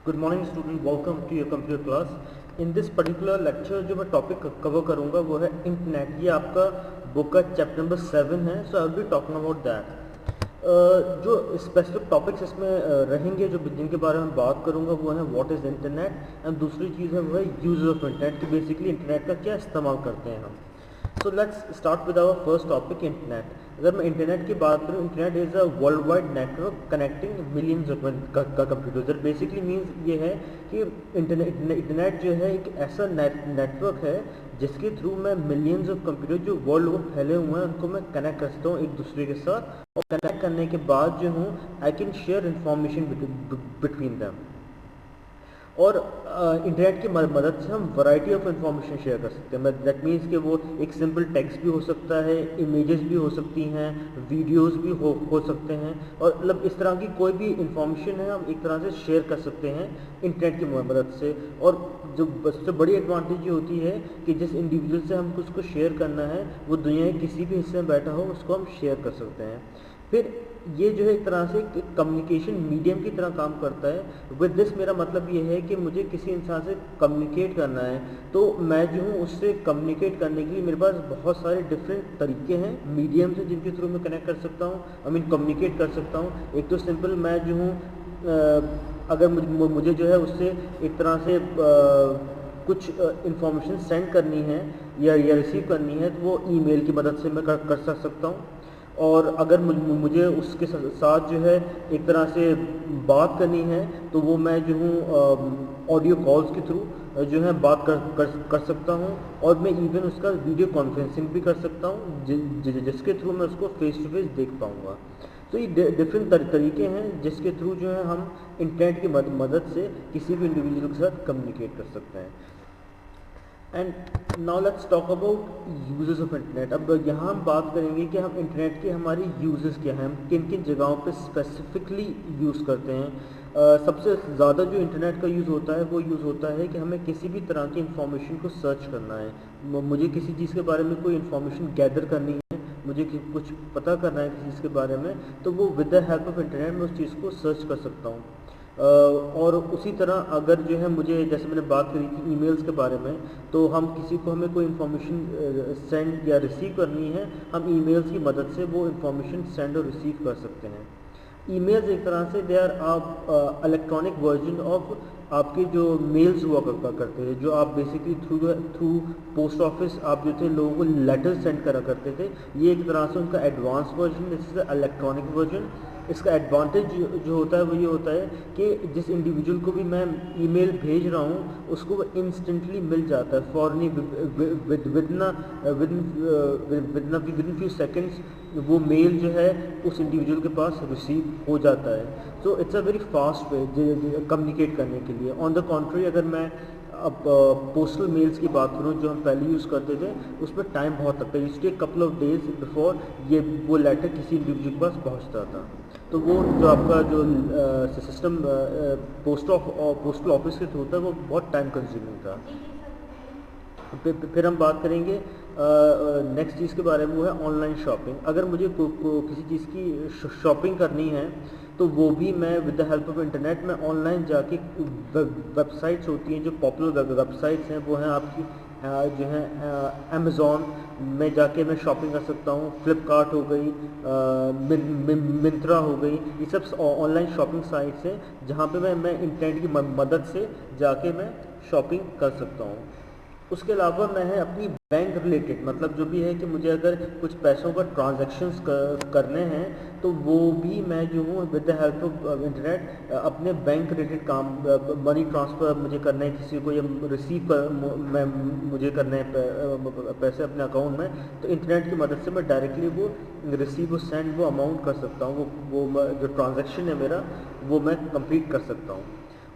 Good morning student, welcome to your computer class. In this particular lecture जो मैं topic cover करूंगा वो है इंटरनेट। ये आपका बुक का चैप्टर नंबर 7 है। So I will be talking about that. जो स्पेसिफिक टॉपिक्स इसमें रहेंगे, जो जिनके बारे में बात करूंगा वो है व्हाट इज़ इंटरनेट, एंड दूसरी चीज़ है वो है यूज़ ऑफ इंटरनेट, कि बेसिकली इंटरनेट का क्या इस्तेमाल करते हैं हम। So let's start with our first topic, internet. अगर मैं इंटरनेट की बात करूँ, internet is a world wide network connecting millions of computers. Basically means ये है कि इंटरनेट जो है एक ऐसा नेटवर्क है जिसके थ्रू मैं मिलियंस ऑफ कंप्यूटर जो वर्ल्ड में फैले हुए हैं उनको मैं कनेक्ट कर सकता हूँ एक दूसरे के साथ, और कनेक्ट करने के बाद जो हूँ I can share information between them. और इंटरनेट की मदद से हम वैरायटी ऑफ इंफॉर्मेशन शेयर कर सकते हैं। दैट मीन्स कि वो एक सिंपल टेक्स्ट भी हो सकता है, इमेजेस भी हो सकती हैं, वीडियोस भी हो सकते हैं, और मतलब इस तरह की कोई भी इंफॉर्मेशन है हम एक तरह से शेयर कर सकते हैं इंटरनेट की मदद से। और जो सबसे बड़ी एडवांटेज ये होती है कि जिस इंडिविजुअल से हम कुछ को शेयर करना है वो दुनिया के किसी भी हिस्से में बैठा हो उसको हम शेयर कर सकते हैं। फिर ये जो है एक तरह से कम्युनिकेशन मीडियम की तरह काम करता है। विद दिस मेरा मतलब ये है कि मुझे किसी इंसान से कम्युनिकेट करना है तो मैं जो हूँ उससे कम्युनिकेट करने के लिए मेरे पास बहुत सारे डिफरेंट तरीके हैं, मीडियम से जिनके थ्रू मैं कनेक्ट कर सकता हूँ, आई मीन कम्युनिकेट कर सकता हूँ। एक तो सिंपल मैं जो हूँ अगर मुझे जो है उससे एक तरह से कुछ इंफॉर्मेशन सेंड करनी है या रिसीव करनी है तो वो ईमेल की मदद से मैं कर सकता हूँ। और अगर मुझे उसके साथ जो है एक तरह से बात करनी है तो वो मैं जो हूँ ऑडियो कॉल्स के थ्रू जो है बात कर सकता हूँ, और मैं इवन उसका वीडियो कॉन्फ्रेंसिंग भी कर सकता हूँ जिसके थ्रू मैं उसको फेस टू फेस देख पाऊँगा। तो ये डिफरेंट तरीके हैं जिसके थ्रू जो है हम इंटरनेट की मदद से किसी भी इंडिविजुअल के साथ कम्युनिकेट कर सकते हैं। And now let's talk about uses of internet. अब यहाँ हम बात करेंगे कि हम इंटरनेट के हमारी यूजेस क्या हैं, हम किन किन जगहों पे स्पेसिफिकली यूज़ करते हैं। सबसे ज़्यादा जो इंटरनेट का यूज़ होता है वो यूज़ होता है कि हमें किसी भी तरह की इंफॉर्मेशन को सर्च करना है। मुझे किसी चीज़ के बारे में कोई इंफॉर्मेशन गैदर करनी है, मुझे कुछ पता करना है किसी चीज़ के बारे में, तो वो with the help of internet मैं उस चीज़ को सर्च कर सकता हूँ। और उसी तरह अगर जो है मुझे, जैसे मैंने बात करी थी ईमेल्स के बारे में, तो हम किसी को हमें कोई इन्फॉर्मेशन सेंड या रिसीव करनी है, हम ईमेल्स की मदद से वो इन्फॉर्मेशन सेंड और रिसीव कर सकते हैं। ईमेल्स एक तरह से they are electronic version of आपके जो मेल्स हुआ करते थे, जो आप बेसिकली थ्रू पोस्ट ऑफिस आप जो थे लोगों को लेटर सेंड करा करते थे। ये एक तरह से उनका advance version, this is electronic version. इसका एडवांटेज जो होता है वो ये होता है कि जिस इंडिविजुअल को भी मैं ईमेल भेज रहा हूँ उसको वो इंस्टेंटली मिल जाता है, फॉरनी विद इन फ्यू सेकेंड्स वो मेल जो है उस इंडिविजुअल के पास रिसीव हो जाता है। So it's a very fast way communicate करने के लिए। ऑन द कॉन्ट्री अगर मैं अब पोस्टल मेल्स की बात करूँ जो हम पहले यूज़ करते थे, उसमें टाइम बहुत लगता है, इसलिए कपल ऑफ डेज बिफोर ये वो लेटर किसी इंडिविजुअल के पास पहुँचता था। तो वो जो आपका जो सिस्टम पोस्टल ऑफिस के थ्रू था वो बहुत टाइम कंज्यूमिंग था। फिर हम बात करेंगे नेक्स्ट चीज़ के बारे में, वो है ऑनलाइन शॉपिंग। अगर मुझे किसी चीज़ की शॉपिंग करनी है तो वो भी मैं with the help of internet में ऑनलाइन जाके वेबसाइट्स होती हैं जो पॉपुलर वेबसाइट्स हैं, वो हैं आपकी जो है अमेज़ॉन में जाके मैं शॉपिंग कर सकता हूँ। फ्लिपकार्ट हो गई, मिंत्रा हो गई, ये सब ऑनलाइन शॉपिंग साइट्स हैं जहाँ पे मैं इंटरनेट की मदद से जाके मैं शॉपिंग कर सकता हूँ। उसके अलावा मैं है अपनी बैंक रिलेटेड, मतलब जो भी है कि मुझे अगर कुछ पैसों का ट्रांजैक्शंस करने हैं तो वो भी मैं जो हूँ with the help of internet अपने बैंक रिलेटेड काम, मनी ट्रांसफ़र मुझे करना है किसी को, या रिसीव मुझे करने हैं पैसे अपने अकाउंट में, तो इंटरनेट की मदद से मैं डायरेक्टली वो रिसीव और सेंड वो अमाउंट कर सकता हूँ, वो जो ट्रांजैक्शन है मेरा वो मैं कंप्लीट कर सकता हूँ।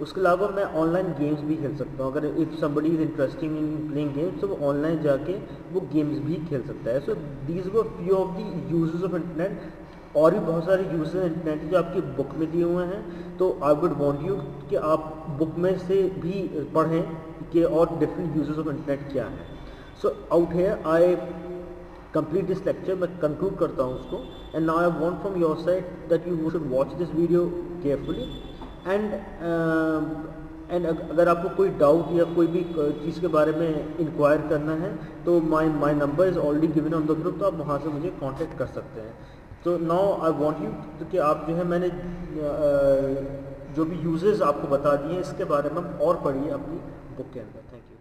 उसके अलावा मैं ऑनलाइन गेम्स भी खेल सकता हूँ। अगर if somebody is interesting in playing games तो वो ऑनलाइन जाके वो गेम्स भी खेल सकता है। So these were few of the uses of internet. और भी बहुत सारे यूजेस हैं इंटरनेट जो आपकी बुक में दिए हुए हैं, तो आई वुड वांट यू कि आप बुक में से भी पढ़ें कि और डिफरेंट यूजेस ऑफ इंटरनेट क्या हैं। So out here I complete this lecture, मैं कंक्लूड करता हूँ उसको। And now I want from your side that you should watch this video carefully, and and अगर आपको कोई डाउट या कोई भी चीज़ के बारे में इंक्वायर करना है तो my number is already given on the group, तो आप वहाँ से मुझे कांटेक्ट कर सकते हैं। तो नाउ आई वांट यू कि आप जो है मैंने जो भी यूजेस आपको बता दिए इसके बारे में और पढ़िए अपनी बुक के अंदर। Thank you.